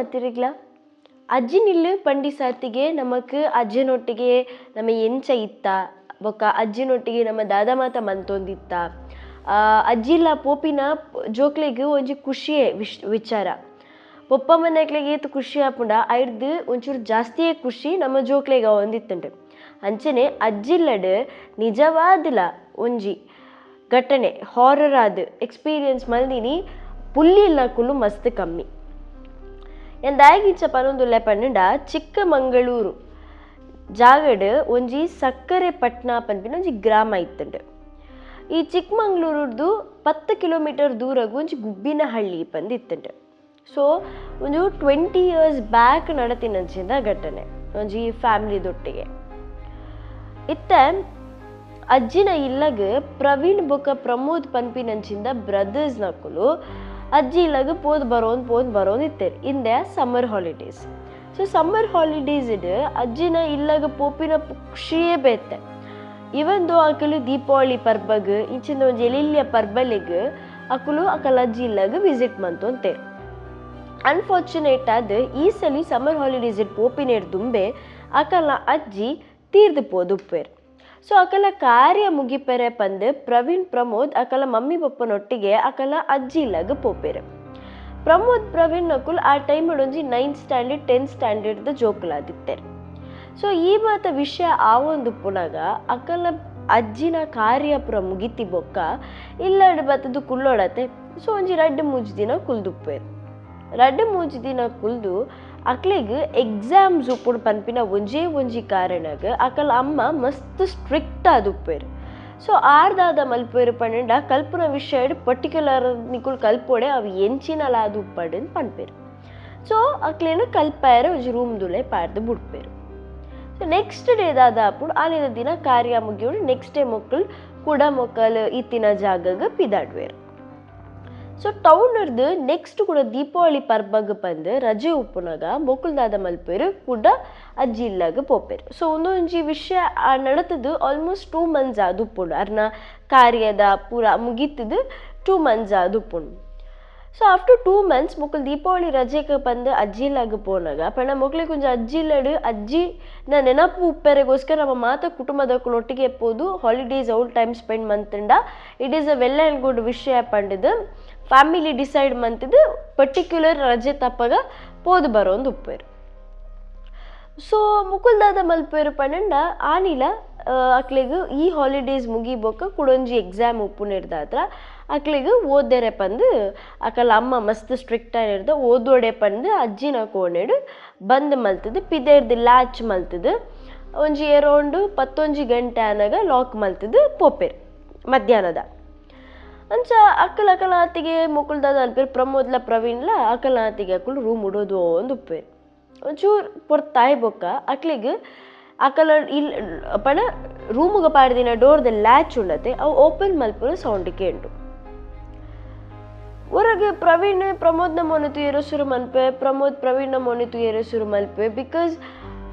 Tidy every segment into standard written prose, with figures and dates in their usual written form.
ಮಾತಿರಿಗ್ಲ ಅಜ್ಜಿನಿಲ್ಲು ಪಂಡಿ ಸಾತಿಗೆ ನಮಕ್ ಅಜ್ಜನೊಟ್ಟಿಗೆ ನಮ್ಮ ಎಂಚ ಇತ್ತ ಬೊಕ್ಕ ಅಜ್ಜಿನೊಟ್ಟಿಗೆ ನಮ್ಮ ದಾದ ಮಾತ ಮಂತೊಂದಿತ್ತ ಅಜ್ಜಿಲ್ಲ ಪೋಪಿನ ಜೋಕ್ಲೆಗ್ ಒಂಜಿ ಖುಷಿಯೇ ವಿಚಾರ ಪೊಪ್ಪ ಮನೆಕ್ಲೆಗ್ ಏತ್ ಖುಷಿ ಆಪುಂಡ ಐಡ್ದು ಒಂಚೂರು ಜಾಸ್ತಿಯೇ ಖುಷಿ ನಮ್ಮ ಜೋಕ್ಲೆಗ ಒಂದಿತ್ತುಂಡು ಅಂಚನೆ ಅಜ್ಜಿಲ್ಲಡ್ ನಿಜವಾದಿಲ್ಲ ಒಂಜಿ ಘಟನೆ ಹಾರರ್ ಆದ್ ಎಕ್ಸ್ಪೀರಿಯನ್ಸ್ ಮಲ್ದಿನಿ ಪುಲ್ಲಿಲ್ಲಕುಲು ಮಸ್ತ್ ಕಮ್ಮಿ ಎಂದಾಗಿಚ್ಚ ಪನೊಂದುಲ್ಲೆ ಪನ್ನಡ ಚಿಕ್ಕಮಂಗಳೂರು ಜಾಗಡ್ ಒಂಜಿ ಸಕ್ಕರೆ ಪಟ್ನ ಪನ್ಪಿನ ಒಂಜಿ ಗ್ರಾಮ ಇತ್ತುಂಡು ಈ ಚಿಕ್ಕಮಂಗ್ಳೂರ್ದು 10 ಕಿಲೋಮೀಟರ್ ದೂರಗು ಒಂಜಿ ಗುಬ್ಬಿನ ಹಳ್ಳಿ ಪಂದಿತ್ತುಂಡು ಸೊ ಒಂದು 20 years ಬ್ಯಾಕ್ ನಡತಿನಂಚಿಂದ ಘಟನೆ ಒಂಜಿ ಫ್ಯಾಮಿಲಿದೊಟ್ಟಿಗೆ ಇತ್ತ ಅಜ್ಜಿನ ಇಲ್ಲಗ್ ಪ್ರವೀಣ್ ಬೊಕ್ಕ ಪ್ರಮೋದ್ ಪನ್ಪಿನಂಚಿಂದ ಬ್ರದರ್ಸ್ ನಕುಲು ಅಜ್ಜಿ ಇಲ್ಲಗ್ ಪೋದ್ ಬರೋನ್ ಇತ್ತೇರು ಇಂದೆ summer holidays so summer holidays ಇಡ್ ಅಜ್ಜಿನ ಇಲ್ಲಗ್ ಪೋಪಿನ ಖುಷಿಯೇ ಬೇತೆ ಇವನ್ ದೋ ಅಕಲು ದೀಪಾವಳಿ ಪರ್ಬಗ್ ಇಂಚಿಂದ ಒಂಜಿ ಎಲಿಲ್ಯ ಪರ್ಬಲಿಗ್ ಅಕಲು ಅಜ್ಜಿ ಇಲ್ಲಗ್ ವಿಸಿಟ್ ಮಂತು ಅಂತೇರು ಅನ್ಫಾರ್ಚುನೇಟ್ ಆದ್ ಈ ಸಲ ಸಮ್ಮರ್ ಹಾಲಿಡೇಸ್ ಇಡ್ ಪೋಪಿನೇರ್ ದುಂಬೆ ಅಕಲ್ನ ಅಜ್ಜಿ ತೀರ್ದು ಪೋದುಪ್ಪೇರು ಸೊ ಅಕಲ ಕಾರ್ಯ ಮುಗಿಪೆರೆ ಪಂದ್ ಪ್ರವೀಣ್ ಪ್ರಮೋದ್ ಅಕಲ ಮಮ್ಮಿ ಪಪ್ಪನೊಟ್ಟಿಗೆ ಅಕಲ ಅಜ್ಜಿ ಇಲ್ಲಗ್ ಪೋಪೇರು ಪ್ರವೀಣ್ ನಕುಲ್ ಆ ಟೈಮ್ ಒಂಜಿ 9th standard 10th standard ಜೋಕುಲಾದಿತ್ತೇರು so ಈ ಮಾತ ವಿಷಯ ಆವೊಂದು ಪುನಗ ಅಕಲ ಅಜ್ಜಿನ ಕಾರ್ಯ ಪುರ ಮುಗಿತಿ ಬೊಕ್ಕ ಇಲ್ಲಡ್ ಬತ್ತದು ಕುಲ್ಲೊಡತೆ ಸೊ ಒಂಜಿ 2-3 ದಿನ ಕುಲ್ದುಪ್ಪೇರು 2-3 ದಿನ ಕುಲ್ದು ಅಕ್ಲೆಗ್ ಎಕ್ಸಾಮ್ಸ್ ಉಪ್ಪುಡು ಪನ್ಪಿನ ಒಂಜಿ ಕಾರಣಗ್ ಅಕಲ ಅಮ್ಮ ಮಸ್ತ್ ಸ್ಟ್ರಿಕ್ಟ್ ಆದುಪ್ಪೇರು ಸೊ ಆರ್ದಾದ ಮಲ್ಪೇರು ಪಂಡ ಕಲ್ಪನ ವಿಷಯ ಪರ್ಟಿಕ್ಯುಲರ್ ನಿಕುಲ್ ಕಲ್ಪೊಡೆ ಅವು ಎಂಚಿನಲ ಅದು ಉಪ್ಪಡು ಪನ್ಪೇರು ಸೊ ಅಕ್ಲೇನು ಕಲ್ಪಾಯರ ಒಂಜಿ ರೂಮ್ದುಲೆ ಪಾಡ್ದು ಬಿಡ್ಪೇರು ಸೊ ನೆಕ್ಸ್ಟ್ ಡೇ ದಾದ ಅಪ್ಪುಡು ಆನಿದ ದಿನ ಕಾರ್ಯ ಮುಗಿಯೋಡು ನೆಕ್ಸ್ಟ್ ಡೇ ಮೊಕ್ಕಳು ಕೂಡ ಮೊಕ್ಕಲು ಇತ್ತಿನ ಜಾಗಗ್ ಪಿದಾಡ್ವೇರು ಸೊ ಟೌನರ್ದು ನೆಕ್ಸ್ಟ್ ಕೂಡ ದೀಪಾವಳಿ ಪರ್ಬಗ್ ಪಂದು ರಜೆ ಉಪ್ಪುನಾಗ ಮೊಕ್ಕಲ್ದಾದ ಮಲ್ಪೇರು ಕೂಡ ಅಜ್ಜಿ ಇಲ್ಲಾಗ ಪೋಪೇರು ಸೊ ಒಂದೊಂಜಿ ವಿಷಯ ನಡತದು ಆಲ್ಮೋಸ್ಟ್ 2 months ಆದು ಉಪ್ಪುಂಡು ಅರ್ನ ಕಾರ್ಯದ ಪೂರ ಮುಗಿತದು 2 months ಆದು ಉಪ್ಪುಂಡು ಸೊ ಆಫ್ಟರ್ 2 months ಮೊಕ್ಕಲ್ ದೀಪಾವಳಿ ರಜೆಗೆ ಪಂದು ಅಜ್ಜಿ ಇಲ್ಲಾಗ ಪೋನಾಗ ಪಂಡ ಮೊಕ್ಲಿಗೆ ಕೊಂಚ ಅಜ್ಜಿ ಇಲ್ಲಡು ಅಜ್ಜಿನ ನೆನಪು ಉಪ್ಪೆರೆಗೋಸ್ಕರ ನಮ್ಮ ಮಾತ ಕುಟುಂಬದೊಟ್ಟಿಗೆ ಎಪ್ಪೋದು ಹಾಲಿಡೇಸ್ ಔಟ್ ಟೈಮ್ ಸ್ಪೆಂಡ್ ಮಂತಂಡ it is a well and good ವಿಷಯ ಪಂಡದು ಫ್ಯಾಮಿಲಿ ಡಿಸೈಡ್ ಮಂತಿದ್ದು ಪರ್ಟಿಕ್ಯುಲರ್ ರಜೆ ತಪ್ಪಾಗ ಪೋದು ಬರೋಂದು ಉಪ್ಪೇರು ಸೊ ಮುಕುಲ್ದಾದ ಮಲ್ಪೇರು ಪಂಡ ಆನಿಲ ಅಕ್ಲೆಗ್ ಈ ಹಾಲಿಡೇಸ್ ಮುಗಿಬೋಕ ಕುಡೊಂಜಿ ಎಕ್ಸಾಮ್ ಉಪ್ಪುನಿರ್ದಾತ್ರ ಅಕ್ಲೆಗ್ ಓದ್ದೇರೆ ಪಂದು ಅಕಲ ಅಮ್ಮ ಮಸ್ತ್ ಸ್ಟ್ರಿಕ್ಟ್ ಆಗಿರ್ದ ಓದೋಡೆ ಪಂದು ಅಜ್ಜಿನ ಕೋಣೆಡು ಬಂದ್ ಮಲ್ತದು ಪಿದೇರ್ದು ಲ್ಯಾಚ್ ಮಲ್ತದು ಒಂಜಿ ಅರೌಂಡ್ 11 ಗಂಟೆ ಆನಾಗ ಲಾಕ್ ಮಲ್ತದು ಪೋಪೇರು ಮಧ್ಯಾಹ್ನದ ಅಂಚ ಅಕ್ಕಲ ಆತಿಗೆ ಮುಕುಲ್ದಾದ ಅನ್ಪೇರು ಪ್ರಮೋದ್ಲ ಪ್ರವೀಣ್ಲ ಅಕಲ ಆತಿಗೆ ಅಕ್ಕಳು ರೂಮ್ ಉಡೋದು ಒಂದು ಉಪ್ಪೇರು ಒಂಚೂರು ಪೊರ್ತಾಯ್ ಬೊಕ್ಕ ಅಕ್ಲಿಗೆ ಅಕಲ ಇಲ್ಲಿ ಪಣ ರೂಮುಗ ಪಾಡ್ದಿನ ಡೋರ್ದ ಲ್ಯಾಚ್ ಉಂಡತೆ ಅವು ಓಪನ್ ಮಲ್ಪುರ ಸೌಂಡ್ ಕೇಂಡು ಹೊರಗೆ ಪ್ರವೀಣ್ ಪ್ರಮೋದ್ನ ಮೊನೆ ತುಯೇರೋ ಶುರು ಮಲ್ಪೆ ಪ್ರಮೋದ್ ಪ್ರವೀಣ್ನ ಮೊನೆ ತುಯೇರೋ ಶುರು ಮಲ್ಪೆ ಬಿಕಾಸ್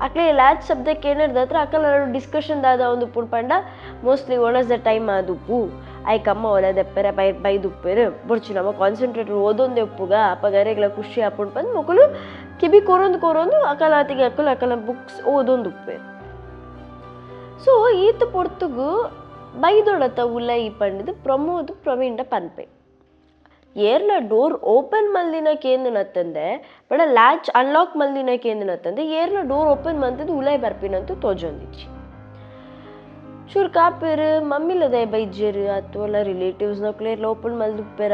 ಅಕ್ಲೆ ಲ್ಯಾಚ್ ಶಬ್ದ ಕೇಳಿರ್ದತ್ರ ಅಕಲ ಡಿಸ್ಕಷನ್ ದಾದ ಒಂದು ಪುಣ್ಪಂಡ ಮೋಸ್ಟ್ಲಿ ಒಳಸ್ ದ ಟೈಮ್ ಆದುಪ್ಪು ಐಕಮ್ಮ ಒಲದೆಪ್ಪೆರೆ ಬೈದುಪ್ಪೇರು ಬೊರ್ಚು ನಮ್ಮ ಕಾನ್ಸಂಟ್ರೇಟರ್ ಓದೊಂದೇ ಉಪ್ಪುಗ ಅಪ್ಪಗರೆಗ್ಲ ಖುಷಿ ಆಪುಂಡು ಬಂದು ಮಕ್ಕಳು ಕಿಬಿ ಕೊರೊಂದು ಅಕಲಾತಿಗೆ ಅಕಲ ಬುಕ್ಸ್ ಓದೊಂದು ಉಪ್ಪೇರು ಸೊ ಈತ ಪೊರ್ತುಗು ಬೈದೊಡತ ಉಲ್ಲ ಈ ಪಂಡಿದು ಪ್ರಮೋದ್ ಪ್ರವೀಣ್ಡ ಪನ್ಪೆ ಏರ್ಲ ಡೋರ್ ಓಪನ್ ಮಲ್ದಿನ ಕೇಂದ್ರನತ್ತಂದೆ ಬಡ ಲ್ಯಾಚ್ ಅನ್ಲಾಕ್ ಮಲ್ದಿನ ಕೇಂದ್ರನತ್ತಂದೆ ಏರ್ಲ ಡೋರ್ ಓಪನ್ ಮಂತದ್ದು ಉಲಾಯ್ ಬರ್ಪಿನಂತೂ ತೋಜೊಂದಿಚ್ಚಿ ಚೂರು ಕಾಪೇರು ಮಮ್ಮಿಲದ ಬೈಜ್ಯರು ಅಥವಾ ರಿಲೇಟಿವ್ಸ್ ನಕ್ಲೇರ್ಲ ಓಪನ್ ಮಲ್ದುಪ್ಪೇರ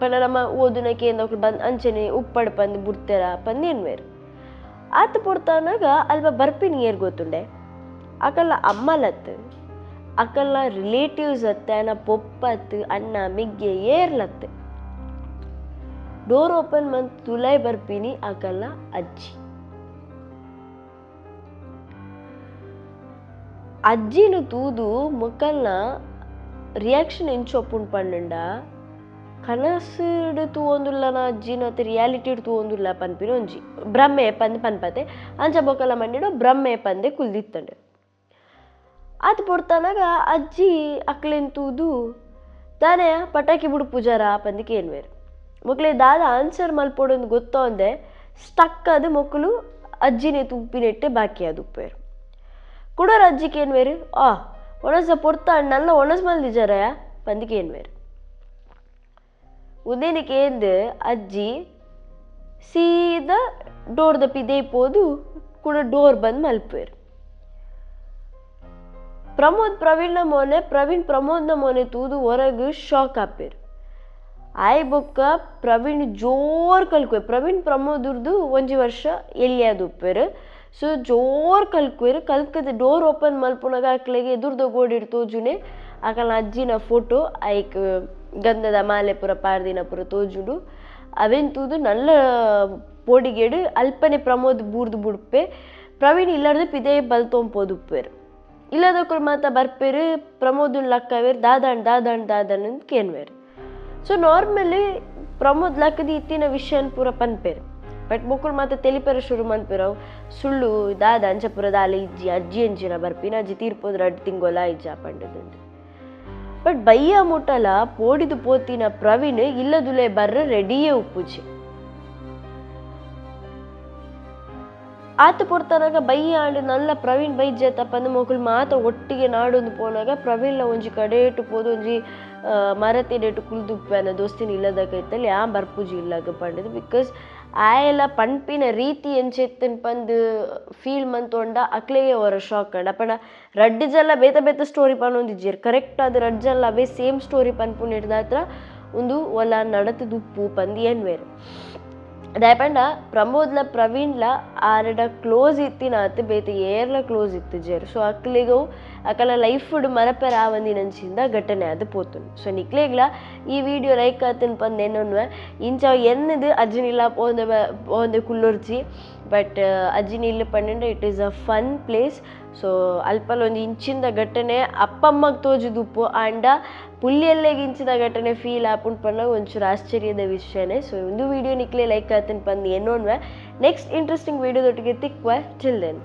ಪಂಡ ನಮ್ಮ ಓದುನ ಕೇಂದ್ರ ಬಂದು ಅಂಚನೆ ಉಪ್ಪಡು ಪಂದು ಬುಡ್ತೇರ ಪಂದೇನ್ವೇರು ಆತ ಪೊಡ್ತಾನಾಗ ಅಲ್ವ ಬರ್ಪಿನ ಏರ್ ಗೊತ್ತುಂಡೆ ಅಕಲ್ಲ ಅಮ್ಮಲತ್ತು ಅಕಲ್ಲ ರಿಲೇಟಿವ್ಸ್ ಅತ್ತೆ ಅನ್ನ ಪೊಪ್ಪತ್ತು ಅಣ್ಣ ಮಿಗ್ಗೆ ಏರ್ಲತ್ತು ಡೋರ್ ಓಪನ್ ಮಂತ್ ತುಲಾಯ್ ಬರ್ಪಿನಿ ಅಕಲ್ಲ ಅಜ್ಜಿ ಅಜ್ಜಿನ ತೂದು ಮಕ್ಕಳನ್ನ ರಿಯಾಕ್ಷನ್ ಎಂಚೊಪ್ಪುಂಡು ಪಂಡ ಕನಸುಡು ತೂವೊಂದುಲ್ಲ ನಾ ಅಜ್ಜಿನ ರಿಯಾಲಿಟಿಡ್ ತೂವೊಂದುಲ್ಲ ಪನ್ಪಿನ ಒಂಜಿ ಬ್ರಹ್ಮೆ ಪನ್ಪತೆ ಅಂಚ ಬೊಕ್ಕಲ ಮಂಡಿಡ ಬ್ರಹ್ಮೆ ಪಂದೆ ಕುಲ್ದಿತ್ತಂಡೆ ಅದು ಪೊಡ್ತಾನಾಗ ಅಜ್ಜಿ ಅಕ್ಲೇನ್ ತೂದು ತಾನೇ ಪಟಾಕಿ ಬಿಡು ಪೂಜಾರ ಪಂದಿಕೆ ಏನ್ವೇರು ಮಕ್ಕಳೇ ದಾದ ಆನ್ಸರ್ ಮಲ್ಪೊಡೊಂದು ಗೊತ್ತೋ ಅಂದೆ ಸ್ಟಕ್ ಆದ ಮೊಕ್ಕಲು ಅಜ್ಜಿನೇ ತುಪ್ಪಿನೆಟ್ಟೆ ಬಾಕಿ ಅದು ಉಪ್ಪೇರು ಕುಡೋರು ಅಜ್ಜಿಗೆ ಏನು ಬೇರು ಒಣಸ ಪೊರ್ತ ನಲ್ಲ ಒಣಸ್ ಮಲ್ದಿಜಾರಯ ಪಂದಿಗೆ ಏನು ಬೇರು ಉದೇನಿಕೆ ಏನು ಅಜ್ಜಿ ಸೀದಾ ಡೋರ್ ದಪ್ಪಿ ದೇಪೋದು ಕೂಡ ಡೋರ್ ಬಂದು ಮಲ್ಪೇರು ಪ್ರವೀಣ್ ಪ್ರಮೋದ್ನ ಮೊನೆ ತೂದು ಹೊರಗೆ ಶಾಕ್ ಆಪೇರು ಆಯ್ ಬೊಕ್ಕ ಪ್ರವೀಣ್ ಜೋರ್ ಕಲ್ಕುವೆ ಪ್ರವೀಣ್ ಪ್ರಮೋದರ್ದು ಒಂಜಿ ವರ್ಷ ಎಲ್ಲಿಯಾದು ಉಪ್ಪೇರು ಸೊ ಜೋರ್ ಕಲ್ಕುವೆರು ಕಲ್ಕದ ಡೋರ್ ಓಪನ್ ಮಲ್ಪುನಾಗ ಆಕಳಿಗೆ ಎದುರ್ದು ಗೋಡಿಡ್ ತೋಜುನೆ ಆಕಲ್ನ ಅಜ್ಜಿನ ಫೋಟೋ ಐಕ್ ಗಂಧದ ಮಾಲೆ ಪುರ ಪಾರ್ದಿನ ಪುರ ತೋಜುಡು ಅವೆನ್ ತೂದು ನಲ್ಲ ಪೋಡಿಗೇಡು ಅಲ್ಪನೆ ಪ್ರಮೋದ್ ಬೂರ್ದು ಬುಡ್ಪೆ ಪ್ರವೀಣ್ ಇಲ್ಲಾರ್ದು ಪಿದೆ ಬಲ್ತೊಂಪೋದುಪ್ಪೇರು ಇಲ್ಲದಕ್ಕಳು ಮಾತ ಬರ್ಪೇರು ಪ್ರಮೋದನ್ ಲಕ್ಕವೇರು ದಾದಣ್ ಅಂತ ಕೇನ್ವೇರು ಸೊ ನಾರ್ಮಲಿ ಪ್ರಮೋದ್ ಲಕ್ಕದಿ ಇತ್ತಿನ ವಿಷಯನ್ ಪೂರ ಪನ್ಪೇರು ಬಟ್ ಮೊಕ್ಕಳು ಮಾತ ತೆಲಿಪೇರ ಶುರು ಮನ್ಪೇರವು ಸುಳ್ಳು ದಾದ ಅಂಚಪುರ ದಾಲ ಇಜ್ಜಿ ಅಜ್ಜಿ ಅಂಚಿನ ಬರ್ಪಿನ ಅಜ್ಜಿ ತೀರ್ಪೋದ್ರ ಅಡ್ಡು ತಿಂಗೋಲ ಇಜ್ಜ ಪಂಡದಂದು ಬಟ್ ಬಯ್ಯ ಮುಟ್ಟಲ ಪೋಡಿದು ಪೋತಿನ ಪ್ರವೀಣ್ ಇಲ್ಲದುಲೆ ಬರ್ರ ರೆಡಿಯೇ ಉಪ್ಪುಜಿ ಆತ ಪೊರ್ತನಾಗ ಬಯ್ಯ ಆಂಡು ನಲ್ಲ ಪ್ರವೀಣ್ ಬೈಜತ್ತಪ್ಪಂದು ಮೊಕ್ಕಳು ಮಾತ ಒಟ್ಟಿಗೆ ನಾಡೊಂದು ಪೋನಾಗ ಪ್ರವೀಣ್ಲ ಒಂಜಿ ಕಡೆಟು ಪೋದು ಒಂಜಿ ಮರತಿಡೆಟು ಕುಲ್ದುಪ್ಪೆ ಅನ್ನೋ ದೋಸ್ತಿನ ಇಲ್ಲದಕ್ಕೈತಲ್ಲಿ ಬರ್ಪುಜಿ ಇಲ್ಲಾಗ ಪಂಡದು ಬಿಕಾಸ್ ಆಯೆಲ್ಲ ಪಂಪಿನ ರೀತಿ ಎಂಚೆತ್ತನ್ ಪಂದು ಫೀಲ್ ಮಂತೊಂಡ ಅಕ್ಲೆಗೆ ಅವರ ಶಾಕ್ ಅಂಡ ಅಪ್ಪಣ ರಡ್ಡಿಜೆಲ್ಲ ಬೇತ ಸ್ಟೋರಿ ಪನ್ನೊಂದಿಜ್ಜೇರು ಕರೆಕ್ಟ್ ಆದ ರಡ್ಜೆಲ್ಲ ಅವೇ ಸೇಮ್ ಸ್ಟೋರಿ ಪನ್ಪುನ ಹಿಡ್ದಾತ್ರ ಒಂದು ಒಲ ನಡತದುಪ್ಪು ಪಂದು ಏನ್ವೇರು ಅದಾಯಪಂಡ ಪ್ರಮೋದ್ಲ ಪ್ರವೀಣ್ಲ ಆರಡ ಕ್ಲೋಸ್ ಇತ್ತಿನಾತ್ ಬೇತೆ ಏರ್ಲ ಕ್ಲೋಸ್ ಇತ್ತು ಜೇರು ಸೊ ಅಕ್ಲಿಗೂ ಅಕಲ ಲೈಫ್ ಫುಡ್ ಮರಪೆರ ಆವಂದಿನಂಚಿಂದ ಘಟನೆ ಅದು ಪೋತುಂಡು ಸೊ ನಿಕ್ಲೇಗ್ಲ ಈ ವಿಡಿಯೋ ಲೈಕ್ ಆತನ್ ಪಂದ್ ಏನೊನ್ವೆ ಇಂಚ ಎನ್ನದು ಅಜ್ಜಿನಿಲ್ಲ ಪೋಂದೆ ಕುಲ್ಲೊರ್ಚಿ ಬಟ್ ಅಜ್ಜಿನಿಲ್ಲ ಪಂಡ it is a fun place so ಅಲ್ಪಲ್ ಒಂದು ಇಂಚಿಂದ ಘಟನೆ ಅಪ್ಪಮ್ಮಗೆ ತೋಜುದುಪ್ಪು ಆಂಡ ಪುಲ್ಲಿಯಲ್ಲೆಗೆ ಇಂಚಿದ ಘಟನೆ ಫೀಲ್ ಆಪುಂಡು ಪಂಡ ಒಂಚೂರು ಆಶ್ಚರ್ಯದ ವಿಷಯನೇ ಸೊ ಒಂದು ವಿಡಿಯೋ ನಿಕ್ಲೆ ಲೈಕ್ ಆತನ್ ಪಂದು ಏನೋನ್ವೆ ನೆಕ್ಸ್ಟ್ ಇಂಟ್ರೆಸ್ಟಿಂಗ್ ವಿಡಿಯೋದೊಟ್ಟಿಗೆ ತಿಕ್ವ ಟಿಲ್ ದೆನ್